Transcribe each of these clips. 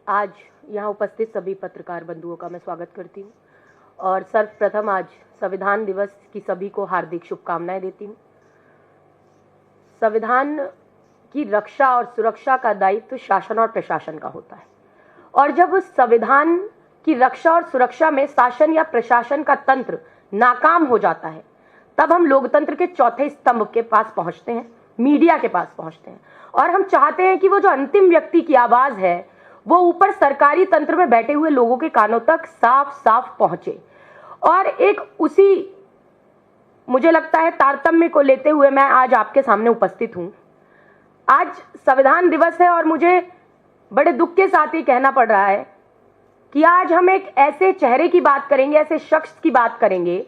आज यहाँ उपस्थित सभी पत्रकार बंधुओं का मैं स्वागत करती हूँ और सर्वप्रथम आज संविधान दिवस की सभी को हार्दिक शुभकामनाएं देती हूँ। संविधान की रक्षा और सुरक्षा का दायित्व शासन और प्रशासन का होता है और जब उस संविधान की रक्षा और सुरक्षा में शासन या प्रशासन का तंत्र नाकाम हो जाता है तब हम लोकतंत्र के चौथे स्तंभ के पास पहुंचते हैं, मीडिया के पास पहुंचते हैं और हम चाहते हैं कि वो जो अंतिम व्यक्ति की आवाज है वो ऊपर सरकारी तंत्र में बैठे हुए लोगों के कानों तक साफ साफ पहुंचे। और एक उसी मुझे लगता है तारतम्य को लेते हुए मैं आज आपके सामने उपस्थित हूं। आज संविधान दिवस है और मुझे बड़े दुख के साथ ही कहना पड़ रहा है कि आज हम एक ऐसे चेहरे की बात करेंगे, ऐसे शख्स की बात करेंगे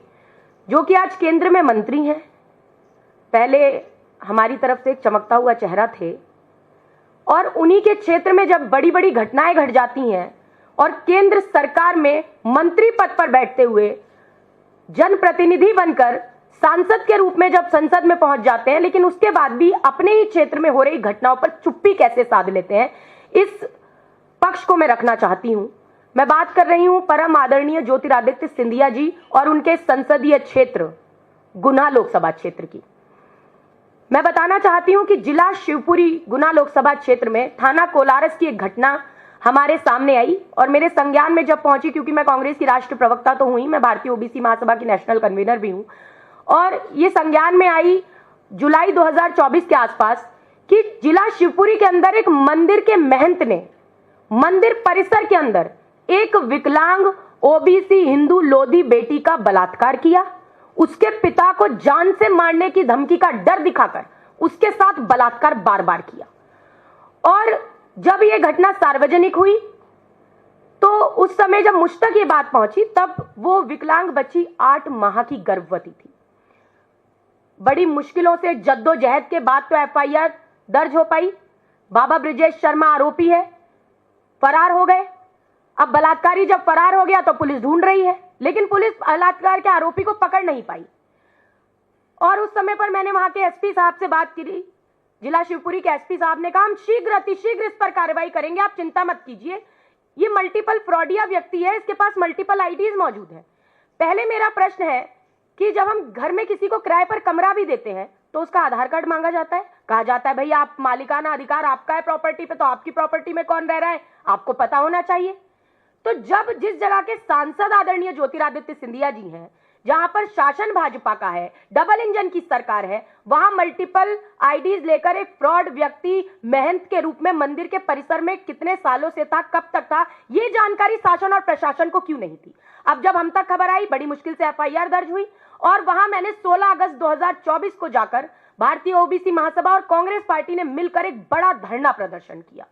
जो कि आज केंद्र में मंत्री हैं। पहले हमारी तरफ से एक चमकता हुआ चेहरा थे और उन्हीं के क्षेत्र में जब बड़ी बड़ी घटनाएं घट जाती हैं और केंद्र सरकार में मंत्री पद पर बैठते हुए जनप्रतिनिधि बनकर सांसद के रूप में जब संसद में पहुंच जाते हैं, लेकिन उसके बाद भी अपने ही क्षेत्र में हो रही घटनाओं पर चुप्पी कैसे साध लेते हैं, इस पक्ष को मैं रखना चाहती हूं। मैं बात कर रही हूं परम आदरणीय ज्योतिरादित्य सिंधिया जी और उनके संसदीय क्षेत्र गुना लोकसभा क्षेत्र की। मैं बताना चाहती हूं कि जिला शिवपुरी गुना लोकसभा क्षेत्र में थाना कोलारस की एक घटना हमारे सामने आई और मेरे संज्ञान में जब पहुंची, क्योंकि मैं कांग्रेस की राष्ट्र प्रवक्ता तो हुई, मैं भारतीय ओबीसी महासभा की नेशनल कन्वीनर भी हूं, और ये संज्ञान में आई जुलाई 2024 के आसपास कि जिला शिवपुरी के अंदर एक मंदिर के महंत ने मंदिर परिसर के अंदर एक विकलांग ओबीसी हिंदू लोधी बेटी का बलात्कार किया, उसके पिता को जान से मारने की धमकी का डर दिखाकर उसके साथ बलात्कार बार बार किया। और जब यह घटना सार्वजनिक हुई तो उस समय जब मुझ तक ये बात पहुंची तब वो विकलांग बच्ची 8 माह की गर्भवती थी। बड़ी मुश्किलों से जद्दोजहद के बाद तो एफआईआर दर्ज हो पाई। बाबा ब्रिजेश शर्मा आरोपी है, फरार हो गए। अब बलात्कारी जब फरार हो गया तो पुलिस ढूंढ रही है, लेकिन पुलिस बलात्कार के आरोपी को पकड़ नहीं पाई। और उस समय पर मैंने वहां के एसपी साहब से बात की, जिला शिवपुरी के एसपी साहब ने कहा हम शीघ्र अतिशीघ्र इस पर कार्रवाई करेंगे, आप चिंता मत कीजिए। ये मल्टीपल फ्रॉडिया व्यक्ति है, इसके पास मल्टीपल आईडीज मौजूद है। पहले मेरा प्रश्न है कि जब हम घर में किसी को किराए पर कमरा भी देते हैं तो उसका आधार कार्ड मांगा जाता है, कहा जाता है भाई आप मालिकाना अधिकार आपका है प्रॉपर्टी पे, तो आपकी प्रॉपर्टी में कौन रह रहा है आपको पता होना चाहिए। तो जब जिस जगह के सांसद आदरणीय ज्योतिरादित्य सिंधिया जी हैं, जहां पर शासन भाजपा का है, डबल इंजन की सरकार है, वहां मल्टीपल आईडीज लेकर एक फ्रॉड व्यक्ति महंत के रूप में मंदिर के परिसर में कितने सालों से था, कब तक था, ये जानकारी शासन और प्रशासन को क्यों नहीं थी। अब जब हम तक खबर आई, बड़ी मुश्किल से एफआईआर दर्ज हुई और वहां मैंने 16 अगस्त 2024 को जाकर भारतीय ओबीसी महासभा और कांग्रेस पार्टी ने मिलकर एक बड़ा धरना प्रदर्शन किया।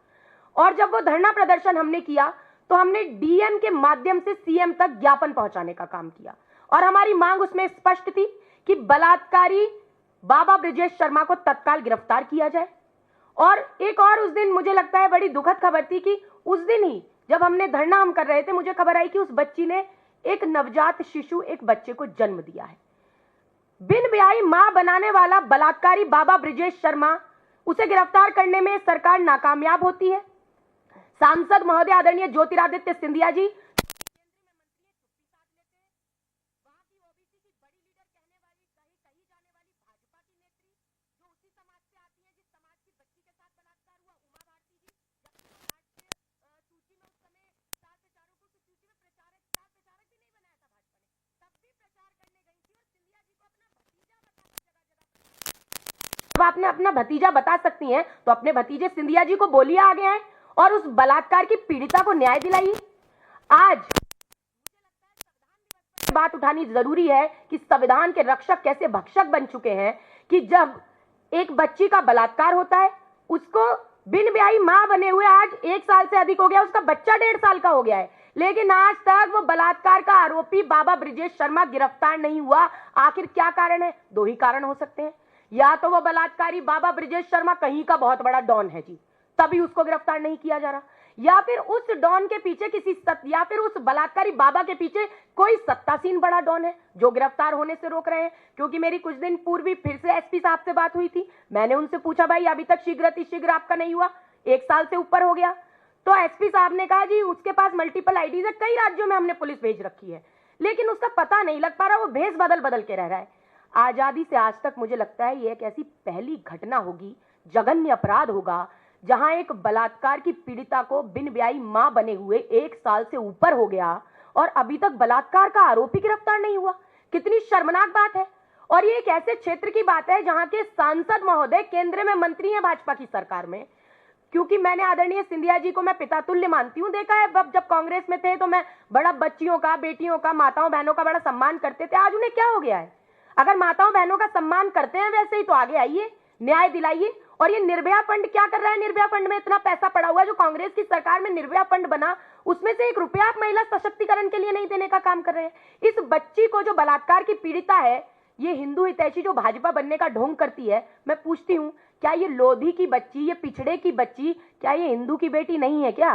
और जब वो धरना प्रदर्शन हमने किया तो हमने डीएम के माध्यम से सीएम तक ज्ञापन पहुंचाने का काम किया और हमारी मांग उसमें स्पष्ट थी कि बलात्कारी बाबा ब्रिजेश शर्मा को तत्काल गिरफ्तार किया जाए। और एक और उस दिन मुझे लगता है बड़ी दुखद खबर थी कि उस दिन ही जब हमने धरना हम कर रहे थे, मुझे खबर आई कि उस बच्ची ने एक नवजात शिशु, एक बच्चे को जन्म दिया है। बिन ब्याही मां बनाने वाला बलात्कारी बाबा ब्रिजेश शर्मा, उसे गिरफ्तार करने में सरकार नाकामयाब होती है। सांसद महोदय आदरणीय ज्योतिरादित्य सिंधिया जी अब आपने अपना भतीजा बता सकती हैं तो अपने भतीजे सिंधिया जी को बोलिए आगे आए और उस बलात्कार की पीड़िता को न्याय दिलाइए। आज बात उठानी जरूरी है कि संविधान के रक्षक कैसे भक्षक बन चुके हैं कि जब एक बच्ची का बलात्कार होता है, उसको बिन ब्याही मां बने हुए आज 1 साल से अधिक हो गया, उसका बच्चा 1.5 साल का हो गया है, लेकिन आज तक वो बलात्कार का आरोपी बाबा ब्रिजेश शर्मा गिरफ्तार नहीं हुआ। आखिर क्या कारण है? 2 ही कारण हो सकते हैं। या तो वो बलात्कारी बाबा ब्रिजेश शर्मा कहीं का बहुत बड़ा डॉन है जी, तभी उसको गिरफ्तार नहीं किया जा रहा, या फिर उस डॉन के पीछे या फिर उस बलात्कारी बाबा के पीछे कोई सत्तासीन बड़ा डॉन है जो गिरफ्तार होने से रोक रहे हैं। क्योंकि मेरी कुछ दिन पूर्व फिर से एसपी साहब से बात हुई थी, मैंने उनसे पूछा भाई अभी तक शीघ्र अतिशीघ्र आपका नहीं हुआ, 1 साल से ऊपर हो गया, तो एसपी साहब ने कहा जी उसके पास मल्टीपल आईडीज है, कई राज्यों में हमने पुलिस भेज रखी है, लेकिन उसका पता नहीं लग पा रहा, वो भेष बदल बदल के रह रहा है। आजादी से आज तक मुझे लगता है ये एक ऐसी पहली घटना होगी, जघन्य अपराध होगा, जहां एक बलात्कार की पीड़िता को बिन ब्याही मां बने हुए 1 साल से ऊपर हो गया और अभी तक बलात्कार का आरोपी गिरफ्तार नहीं हुआ। कितनी शर्मनाक बात है। और ये एक ऐसे क्षेत्र की बात है जहां के सांसद महोदय केंद्र में मंत्री हैं भाजपा की सरकार में, क्योंकि मैंने आदरणीय सिंधिया जी को मैं पिता तुल्य मानती हूं। देखा है जब कांग्रेस में थे तो मैं बड़ा बच्चियों का, बेटियों का, माताओं बहनों का बड़ा सम्मान करते थे। आज उन्हें क्या हो गया है? अगर माताओं बहनों का सम्मान करते हैं वैसे ही तो आगे आइए, न्याय दिलाइए। और ये निर्भया फंड क्या कर रहा है? निर्भया फंड में इतना पैसा पड़ा हुआ है, जो कांग्रेस की सरकार में निर्भया फंड बना उसमें से 1 रुपया आप महिला सशक्तिकरण के लिए नहीं देने का काम कर रहे हैं। इस बच्ची को जो बलात्कार की पीड़िता है, ये हिंदू हितैषी जो भाजपा बनने का ढोंग करती है, मैं पूछती हूं क्या ये लोधी की बच्ची, ये पिछड़े की बच्ची, क्या ये हिंदू की बेटी नहीं है क्या?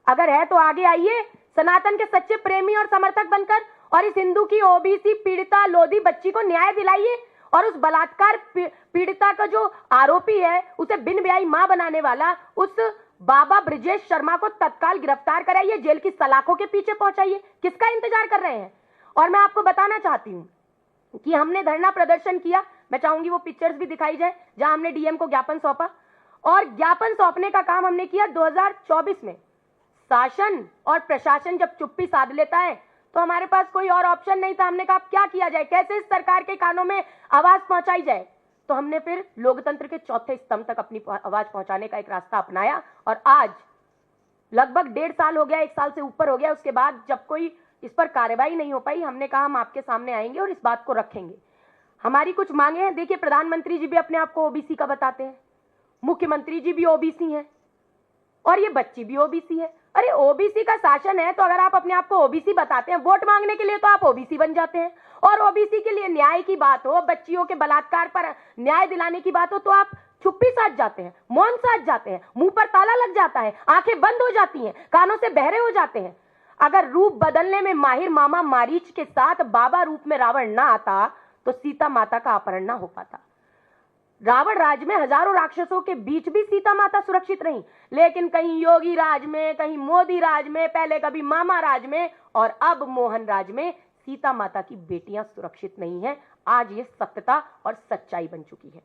अगर है तो आगे आइए सनातन के सच्चे प्रेमी और समर्थक बनकर, और इस हिंदू की ओबीसी पीड़िता लोधी बच्ची को न्याय दिलाइए। और उस बलात्कार पीड़िता का जो आरोपी है, उसे बिन ब्याही मां बनाने वाला उस बाबा ब्रजेश शर्मा को तत्काल गिरफ्तार कराइए, जेल की सलाखों के पीछे पहुंचाइए। किसका इंतजार कर रहे हैं? और मैं आपको बताना चाहती हूं कि हमने धरना प्रदर्शन किया, मैं चाहूंगी वो पिक्चर्स भी दिखाई जाए, जहां हमने डीएम को ज्ञापन सौंपा। और ज्ञापन सौंपने का काम हमने किया 2024 में। शासन और प्रशासन जब चुप्पी साध लेता है तो हमारे पास कोई और ऑप्शन नहीं था। हमने कहा क्या किया जाए, कैसे इस सरकार के कानों में आवाज पहुंचाई जाए। तो हमने फिर लोकतंत्र के चौथे स्तंभ तक अपनी आवाज पहुंचाने का एक रास्ता अपनाया। और आज लगभग 1.5 साल हो गया, 1 साल से ऊपर हो गया, उसके बाद जब कोई इस पर कार्रवाई नहीं हो पाई, हमने कहा हम आपके सामने आएंगे और इस बात को रखेंगे। हमारी कुछ मांगे हैं। देखिए, प्रधानमंत्री जी भी अपने आप को ओबीसी का बताते हैं, मुख्यमंत्री जी भी ओबीसी हैं, और ये बच्ची भी ओबीसी है। अरे ओबीसी का शासन है तो अगर आप अपने आप को ओबीसी बताते हैं, वोट मांगने के लिए तो आप ओबीसी बन जाते हैं। और ओबीसी के लिए न्याय की बात हो, बच्चियों के बलात्कार पर न्याय दिलाने की बात हो, तो आप चुप्पी साध जाते हैं, मौन साध जाते हैं, मुंह पर ताला लग जाता है, आंखें बंद हो जाती हैं, कानों से बहरे हो जाते हैं। अगर रूप बदलने में माहिर मामा मारीच के साथ बाबा रूप में रावण ना आता तो सीता माता का अपहरण ना हो पाता। रावण राज में हजारों राक्षसों के बीच भी सीता माता सुरक्षित रही, लेकिन कहीं योगी राज में, कहीं मोदी राज में, पहले कभी मामा राज में और अब मोहन राज में सीता माता की बेटियां सुरक्षित नहीं है। आज ये सत्यता और सच्चाई बन चुकी है।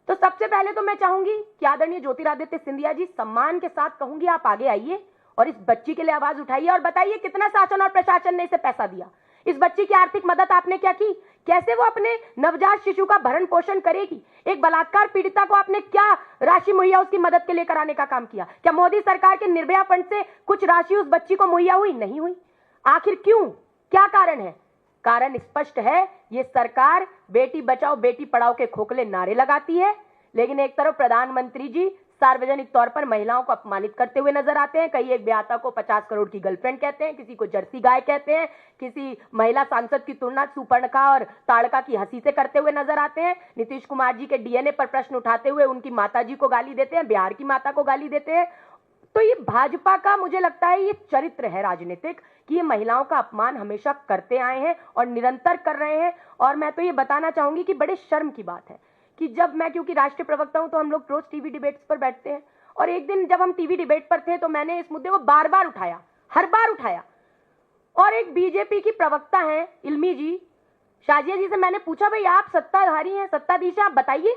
तो सबसे पहले तो मैं चाहूंगी कि आदरणीय ज्योतिरादित्य सिंधिया जी, सम्मान के साथ कहूंगी आप आगे आइए और इस बच्ची के लिए आवाज उठाइए और बताइए कितना शासन और प्रशासन ने इसे पैसा दिया, इस बच्ची की आर्थिक मदद आपने क्या की, कैसे वो अपने नवजात शिशु का भरण पोषण करेगी। एक बलात्कार पीड़िता को आपने क्या राशि मुहैया उसकी मदद के लिए कराने का काम किया? क्या मोदी सरकार के निर्भया फंड से कुछ राशि उस बच्ची को मुहैया हुई? नहीं हुई। आखिर क्यों? क्या कारण है? कारण स्पष्ट है। ये सरकार बेटी बचाओ बेटी पढ़ाओ के खोखले नारे लगाती है, लेकिन एक तरफ प्रधानमंत्री जी सार्वजनिक तौर पर महिलाओं को अपमानित करते हुए नजर आते हैं। कई एक ब्याता को 50 करोड़ की गर्लफ्रेंड कहते हैं, किसी को जर्सी गाय कहते हैं, किसी महिला सांसद की तुलना सुपर्णखा और ताड़का की हंसी से करते हुए नजर आते हैं। नीतीश कुमार जी के डीएनए पर प्रश्न उठाते हुए उनकी माता जी को गाली देते हैं, बिहार की माता को गाली देते हैं। तो ये भाजपा का मुझे लगता है ये चरित्र है राजनीतिक, कि ये महिलाओं का अपमान हमेशा करते आए हैं और निरंतर कर रहे हैं। और मैं तो ये बताना चाहूंगी कि बड़े शर्म की बात है कि जब मैं, क्योंकि राष्ट्रीय प्रवक्ता हूं, तो हम लोग रोज टीवी डिबेट्स पर बैठते हैं, और एक दिन जब हम टीवी डिबेट पर थे तो मैंने इस मुद्दे को बार बार उठाया, हर बार उठाया। और एक बीजेपी की प्रवक्ता हैं इल्मी जी, शाजिया जी से मैंने पूछा, भाई आप सत्ताधारी हैं, सत्ताधीश, आप बताइए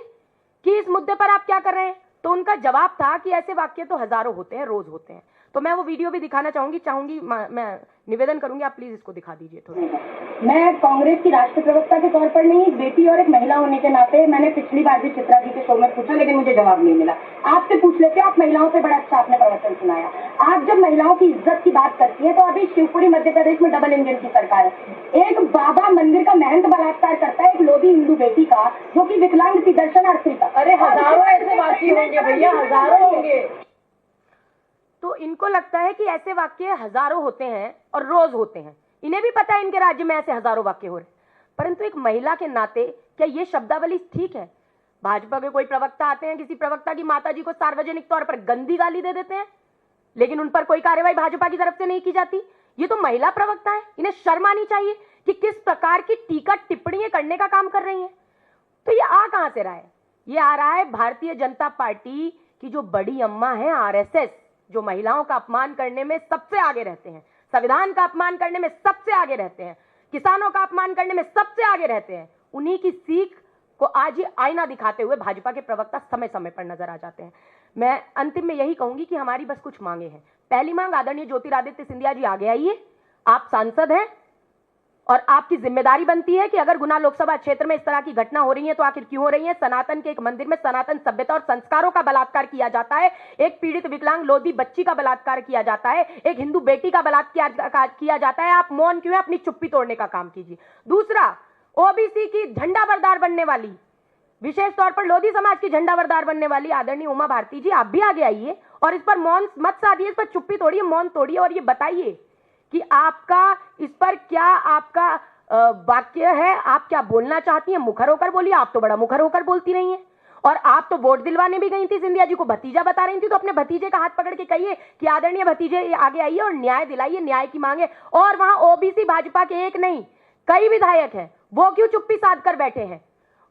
कि इस मुद्दे पर आप क्या कर रहे हैं। तो उनका जवाब था कि ऐसे वाक्य तो हजारों होते हैं, रोज होते हैं। तो मैं वो वीडियो भी दिखाना चाहूंगी, मैं निवेदन करूंगी, आप प्लीज इसको दिखा दीजिए थोड़ा। मैं कांग्रेस की राष्ट्रीय प्रवक्ता के तौर पर नहीं, बेटी और एक महिला होने के नाते मैंने पिछली बार भी चित्रा जी के शो में पूछा, लेकिन मुझे जवाब नहीं मिला। आपसे पूछ लेते, आप महिलाओं से बड़ा अच्छा आपने प्रवचन सुनाया। आप जब महिलाओं की इज्जत की बात करती है तो अभी शिवपुरी मध्य प्रदेश में डबल इंजन की सरकार है। एक बाबा मंदिर का महंत बलात्कार करता है एक लोधी हिंदू बेटी का, जो की विकलांग थी, दर्शनार्थी का। अरे हजारों ऐसे वाक्य होंगे भैया, हजारों होंगे। तो इनको लगता है कि ऐसे वाक्य हजारों होते हैं और रोज होते हैं। इन्हें भी पता है इनके राज्य में ऐसे हजारों वाक्य हो रहे हैं, परंतु एक महिला के नाते क्या ये शब्दावली ठीक है? भाजपा के कोई प्रवक्ता आते हैं, किसी प्रवक्ता की माताजी को सार्वजनिक तौर पर गंदी गाली दे देते हैं, लेकिन उन पर कोई कार्रवाई भाजपा की तरफ से नहीं की जाती। ये तो महिला प्रवक्ता है, इन्हें शर्म आनी चाहिए कि किस प्रकार की टीका टिप्पणियां करने का काम कर रही हैं। तो ये आ कहां से रहा है? ये आ रहा है भारतीय जनता पार्टी की जो बड़ी अम्मा है आरएसएस, जो महिलाओं का अपमान करने में सबसे आगे रहते हैं, संविधान का अपमान करने में सबसे आगे रहते हैं, किसानों का अपमान करने में सबसे आगे रहते हैं, उन्हीं की सीख को आज ये आईना दिखाते हुए भाजपा के प्रवक्ता समय समय पर नजर आ जाते हैं। मैं अंतिम में यही कहूंगी कि हमारी बस कुछ मांगे हैं। पहली मांग, आदरणीय ज्योतिरादित्य सिंधिया जी आगे आइए, आप सांसद हैं और आपकी जिम्मेदारी बनती है कि अगर गुना लोकसभा क्षेत्र में इस तरह की घटना हो रही है तो आखिर क्यों हो रही है। सनातन के एक मंदिर में सनातन सभ्यता और संस्कारों का बलात्कार किया जाता है, एक पीड़ित विकलांग लोधी बच्ची का बलात्कार किया जाता है, एक हिंदू बेटी का बलात्कार किया जाता है, आप मौन क्यों है? अपनी चुप्पी तोड़ने का काम कीजिए। दूसरा, ओबीसी की झंडा बरदार बनने वाली, विशेष तौर पर लोधी समाज की झंडा बरदार बनने वाली आदरणीय उमा भारती जी, आप भी आगे आइए और इस पर मौन मत साधिए, इस पर चुप्पी तोड़िए, मौन तोड़िए और ये बताइए कि आपका इस पर क्या आपका वाक्य है, आप क्या बोलना चाहती हैं। मुखर होकर बोलिए, आप तो बड़ा मुखर होकर बोलती रही हैं और आप तो वोट दिलवाने भी गई थी, सिंधिया जी को भतीजा बता रही थी, तो अपने भतीजे का हाथ पकड़ के कहिए कि आदरणीय भतीजे आगे आइए और न्याय दिलाइए, न्याय की मांगे। और वहां ओबीसी भाजपा के एक नहीं कई विधायक हैं, वो क्यों चुप्पी साध कर बैठे हैं?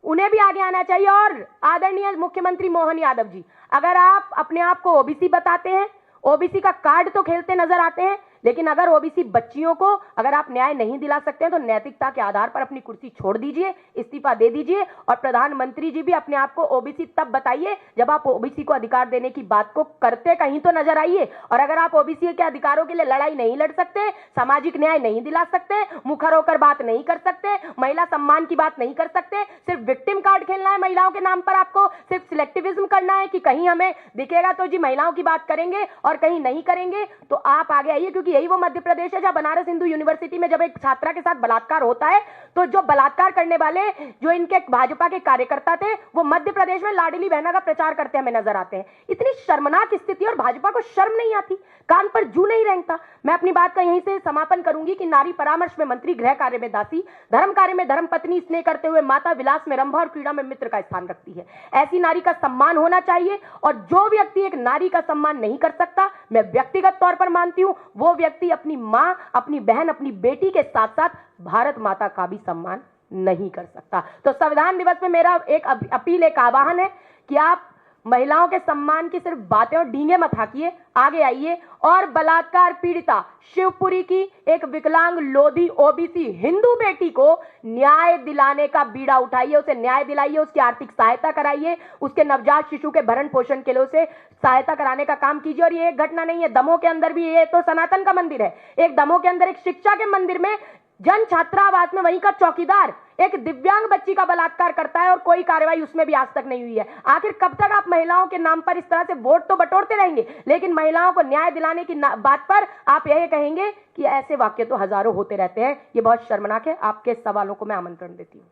उन्हें भी आगे आना चाहिए। और आदरणीय मुख्यमंत्री मोहन यादव जी, अगर आप अपने आप को ओबीसी बताते हैं, ओबीसी का कार्ड तो खेलते नजर आते हैं, लेकिन अगर ओबीसी बच्चियों को अगर आप न्याय नहीं दिला सकते हैं तो नैतिकता के आधार पर अपनी कुर्सी छोड़ दीजिए, इस्तीफा दे दीजिए। और प्रधानमंत्री जी भी अपने आप को ओबीसी तब बताइए जब आप ओबीसी को अधिकार देने की बात को करते कहीं तो नजर आइए। और अगर आप ओबीसी के अधिकारों के लिए लड़ाई नहीं लड़ सकते, सामाजिक न्याय नहीं दिला सकते, मुखर होकर बात नहीं कर सकते, महिला सम्मान की बात नहीं कर सकते, सिर्फ विक्टिम कार्ड खेलना है महिलाओं के नाम पर, आपको सिर्फ सिलेक्टिविज्म करना है कि कहीं हमें दिखेगा तो जी महिलाओं की बात करेंगे और कहीं नहीं करेंगे, तो आप आगे आइए। क्योंकि यही वो मध्य प्रदेश है जहां बनारस हिंदू यूनिवर्सिटी में जब एक छात्रा के साथ बलात्कार होता है तो जो बलात्कार करने वाले जो इनके भाजपा के कार्यकर्ता थे वो मध्य प्रदेश में लाडली बहना का प्रचार करते हमें नजर आते हैं। इतनी शर्मनाक स्थिति और भाजपा को शर्म नहीं आती, कान पर जू नहीं रेंगता। मैं अपनी बात का यहीं से समापन करूंगी कि नारी परामर्श में मंत्री, गृह कार्य में दासी, धर्म कार्य में धर्मपत्नी, स्नेह करते हुए माता, विलास में रंभा और क्रीड़ा में मित्र का स्थान रखती है। ऐसी नारी का सम्मान होना चाहिए और जो व्यक्ति एक नारी का सम्मान नहीं कर सकता, मैं व्यक्तिगत तौर पर मानती हूं, वो व्यक्ति अपनी मां, अपनी बहन, अपनी बेटी के साथ साथ भारत माता का भी सम्मान नहीं कर सकता। तो संविधान दिवस में मेरा एक अपील, एक आह्वान है कि आप महिलाओं के सम्मान की सिर्फ बातें और डींगे मत हाकिए, आगे आइए और बलात्कार पीड़िता शिवपुरी की एक विकलांग लोधी ओबीसी हिंदू बेटी को न्याय दिलाने का बीड़ा उठाइए, उसे न्याय दिलाइए, उसकी आर्थिक सहायता कराइए, उसके नवजात शिशु के भरण पोषण के लिए उसे सहायता कराने का काम कीजिए। और ये एक घटना नहीं है, दमोह के अंदर भी, ये तो सनातन का मंदिर है, एक दमोह के अंदर एक शिक्षा के मंदिर में जन छात्रावास में वहीं का चौकीदार एक दिव्यांग बच्ची का बलात्कार करता है और कोई कार्रवाई उसमें भी आज तक नहीं हुई है। आखिर कब तक आप महिलाओं के नाम पर इस तरह से वोट तो बटोरते रहेंगे, लेकिन महिलाओं को न्याय दिलाने की बात पर आप यही कहेंगे कि ऐसे वाक्य तो हजारों होते रहते हैं। ये बहुत शर्मनाक है। आपके सवालों को मैं आमंत्रण देती हूँ।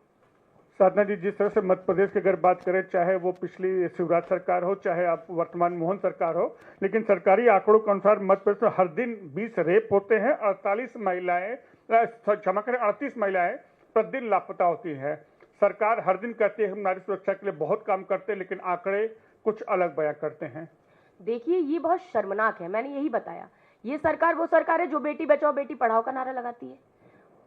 साधना जी, जिस तरह से मध्य प्रदेश की अगर बात करें, चाहे वो पिछली शिवराज सरकार हो, चाहे आप वर्तमान मोहन सरकार हो, लेकिन सरकारी आंकड़ों के अनुसार मध्य प्रदेश में हर दिन 20 रेप होते हैं, 38 महिलाएं प्रतिदिन लापता होती है। सरकार हर दिन कहती है हम नारी सुरक्षा के लिए बहुत काम करते हैं, लेकिन आंकड़े कुछ अलग बयां करते हैं। देखिए, ये बहुत शर्मनाक है। मैंने यही बताया, ये सरकार वो सरकार है जो बेटी बचाओ बेटी पढ़ाओ का नारा लगाती है।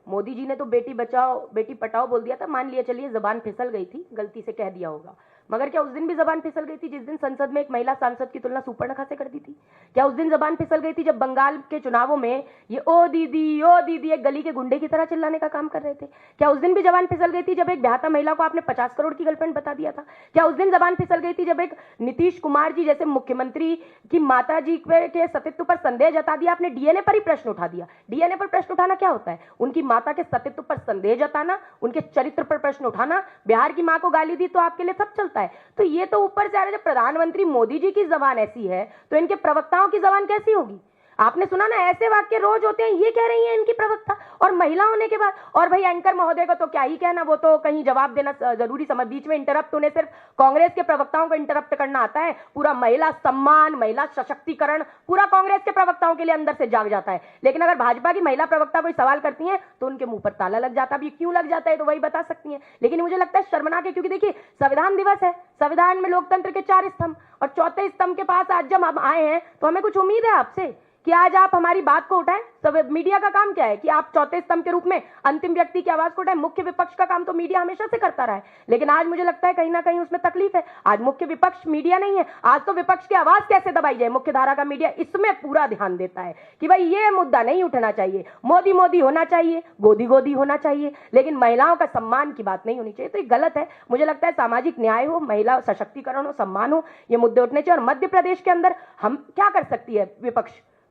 मोदी जी ने तो बेटी बचाओ बेटी पढ़ाओ बोल दिया था, मान लिया चलिए जबान फिसल गई थी, गलती से कह दिया होगा, मगर क्या उस दिन भी जबान फिसल गई थी जिस दिन संसद में एक महिला सांसद की तुलना सुपर्णखा से कर दी थी? क्या उस दिन जबान फिसल गई थी जब बंगाल के चुनावों में ये ओ दीदी एक गली के गुंडे की तरह चिल्लाने का काम कर रहे थे? क्या उस दिन भी जबान फिसल गई थी जब एक ब्याहता महिला को आपने 50 करोड़ की गर्लफ्रेंड बता दिया था? क्या उस दिन जबान फिसल गई थी जब एक नीतीश कुमार जी जैसे मुख्यमंत्री की माता जी के सतीत्व पर संदेह जता दिया आपने? डीएनए पर ही प्रश्न उठा दिया। डीएनए पर प्रश्न उठाना क्या होता है? उनकी माता के सतीत्व पर संदेह जताना, उनके चरित्र पर प्रश्न उठाना। बिहार की मां को गाली दी तो आपके लिए सब चलता है। तो ये तो ऊपर से आ रहा है। जब प्रधानमंत्री मोदी जी की जबान ऐसी है तो इनके प्रवक्ताओं की जबान कैसी होगी? आपने सुना ना, ऐसे वाक्य रोज होते हैं, ये कह रही है इनकी प्रवक्ता, और महिला होने के बाद। और भाई एंकर महोदय को तो क्या ही कहना, वो तो कहीं जवाब देना जरूरी समझ, बीच में इंटरप्ट, उन्हें सिर्फ कांग्रेस के प्रवक्ताओं को इंटरप्ट करना आता है। पूरा महिला सम्मान, महिला सशक्तिकरण पूरा कांग्रेस के प्रवक्ताओं के लिए अंदर से जाग जाता है। लेकिन अगर भाजपा की महिला प्रवक्ता कोई सवाल करती है तो उनके मुंह पर ताला लग जाता है। अब ये क्यों लग जाता है तो वही बता सकती है, लेकिन मुझे लगता है शर्मनाक है। क्योंकि देखिए, संविधान दिवस है, संविधान में लोकतंत्र के 4 स्तंभ, और चौथे स्तंभ के पास आज जब हम आए हैं तो हमें कुछ उम्मीद है आपसे कि आज आप हमारी बात को उठाएं। सब मीडिया का काम क्या है कि आप चौथे स्तंभ के रूप में अंतिम व्यक्ति की आवाज को उठाएं। मुख्य विपक्ष का काम तो मीडिया हमेशा से करता रहा है, लेकिन आज मुझे लगता है कहीं ना कहीं उसमें तकलीफ है। आज मुख्य विपक्ष मीडिया नहीं है, आज तो विपक्ष की आवाज कैसे दबाई जाए, मुख्य धारा का मीडिया इसमें पूरा ध्यान देता है कि भाई ये मुद्दा नहीं उठना चाहिए, मोदी मोदी होना चाहिए, गोदी गोदी होना चाहिए, लेकिन महिलाओं का सम्मान की बात नहीं होनी चाहिए। तो ये गलत है। मुझे लगता है सामाजिक न्याय हो, महिला सशक्तिकरण हो, सम्मान हो, ये मुद्दे उठने चाहिए। और मध्य प्रदेश के अंदर हम क्या कर सकती है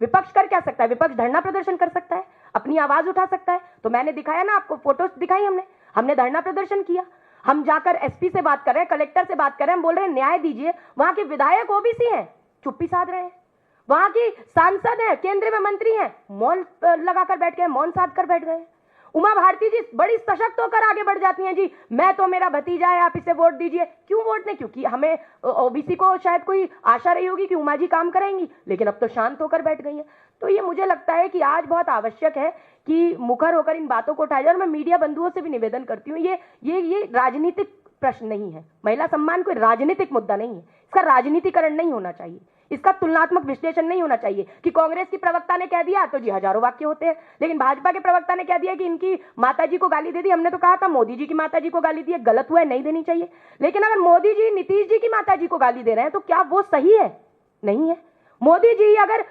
विपक्ष कर क्या सकता है? विपक्ष धरना प्रदर्शन कर सकता है, अपनी आवाज उठा सकता है। तो मैंने दिखाया ना, आपको फोटोज दिखाई, हमने धरना प्रदर्शन किया। हम जाकर एसपी से बात कर रहे हैं, कलेक्टर से बात कर रहे हैं, हम बोल रहे हैं न्याय दीजिए। वहां के विधायक ओबीसी हैं, चुप्पी साध रहे हैं। वहां की सांसद है, केंद्र में मंत्री हैं, मौन लगाकर बैठ गए, मौन साध कर बैठ गए। उमा भारती जी बड़ी सशक्त होकर आगे बढ़ जाती हैं, जी मैं तो मेरा भतीजा है, आप इसे वोट दीजिए। क्यों वोट नहीं? क्योंकि हमें ओबीसी को शायद कोई आशा रही होगी कि उमा जी काम करेंगी, लेकिन अब तो शांत होकर बैठ गई है। तो ये मुझे लगता है कि आज बहुत आवश्यक है कि मुखर होकर इन बातों को उठाया जाए। और मैं मीडिया बंधुओं से भी निवेदन करती हूँ, ये राजनीतिक प्रश्न नहीं है। महिला सम्मान कोई राजनीतिक मुद्दा नहीं है, इसका राजनीतिकरण नहीं होना चाहिए, इसका तुलनात्मक विश्लेषण नहीं होना चाहिए कि कांग्रेस की प्रवक्ता ने कह दिया तो जी हजारों वाक्य होते हैं, लेकिन भाजपा के प्रवक्ता ने कह दिया कि इनकी माताजी को गाली दे दी। हमने तो कहा था मोदी जी की माताजी को गाली दी, गलत हुआ है, नहीं देनी चाहिए। लेकिन अगर मोदी जी नीतीश जी की माताजी को गाली दे रहे हैं तो क्या वो सही है? नहीं है। मोदी जी अगर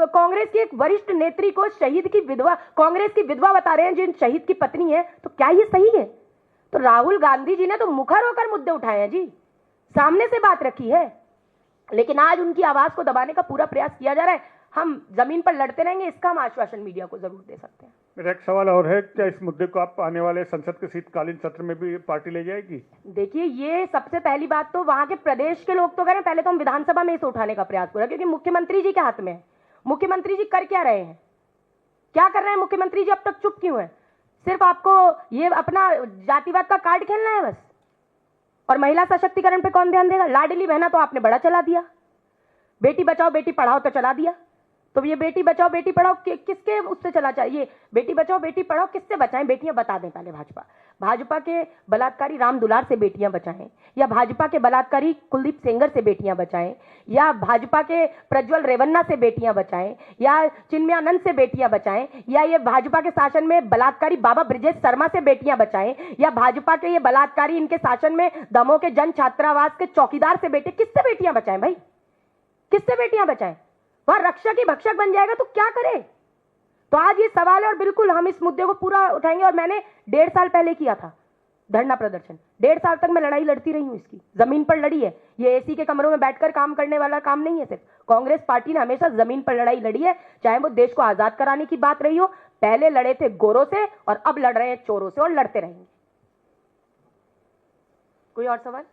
कांग्रेस की एक वरिष्ठ नेत्री को शहीद की विधवा, कांग्रेस की विधवा बता रहे हैं जिन शहीद की पत्नी है, तो क्या ये सही है? तो राहुल गांधी जी ने तो मुखर होकर मुद्दे उठाए हैं जी, सामने से बात रखी है, लेकिन आज उनकी आवाज को दबाने का पूरा प्रयास किया जा रहा है। हम जमीन पर लड़ते रहेंगे, इसका हम आश्वासन मीडिया को जरूर दे सकते हैं। मेरा एक सवाल और है, क्या इस मुद्दे को आप आने वाले संसद के शीतकालीन सत्र में भी पार्टी ले जाएगी? देखिए, ये सबसे पहली बात तो वहां के प्रदेश के लोग तो करें, पहले तो हम विधानसभा में इसे उठाने का प्रयास करें, क्योंकि मुख्यमंत्री जी के हाथ में है। मुख्यमंत्री जी कर क्या रहे हैं, क्या कर रहे हैं मुख्यमंत्री जी? अब तक चुप क्यों है? सिर्फ आपको ये अपना जातिवाद का कार्ड खेलना है बस। और महिला सशक्तिकरण पे कौन ध्यान देगा? लाडली बहना तो आपने बड़ा चला दिया, बेटी बचाओ बेटी पढ़ाओ तो चला दिया। तो ये बेटी बचाओ बेटी पढ़ाओ किसके उससे चला चाहिए? बेटी बचाओ बेटी पढ़ाओ किससे बचाएं? बेटियां बता दें पहले। भाजपा के बलात्कारी राम दुलार से बेटियां बचाएं, या भाजपा के बलात्कारी कुलदीप सेंगर से बेटियां बचाएं, या भाजपा के प्रज्वल रेवन्ना से बेटियां बचाएं, या चिन्मयानंद से बेटियां बचाएं, या ये भाजपा के शासन में बलात्कारी बाबा ब्रिजेश शर्मा से बेटियां बचाएं, या भाजपा के ये बलात्कारी इनके शासन में दमोह के जन छात्रावास के चौकीदार से किससे बेटियां बचाएं भाई? किससे बेटियां बचाएं? वहां रक्षक ही भक्षक बन जाएगा तो क्या करे? तो आज ये सवाल है और बिल्कुल हम इस मुद्दे को पूरा उठाएंगे। और मैंने 1.5 साल पहले किया था धरना प्रदर्शन, 1.5 साल तक मैं लड़ाई लड़ती रही हूं, इसकी जमीन पर लड़ी है। ये एसी के कमरों में बैठकर काम करने वाला काम नहीं है। सिर्फ कांग्रेस पार्टी ने हमेशा जमीन पर लड़ाई लड़ी है, चाहे वो देश को आजाद कराने की बात रही हो। पहले लड़े थे गोरों से और अब लड़ रहे हैं चोरों से और लड़ते रहेंगे। कोई और सवाल?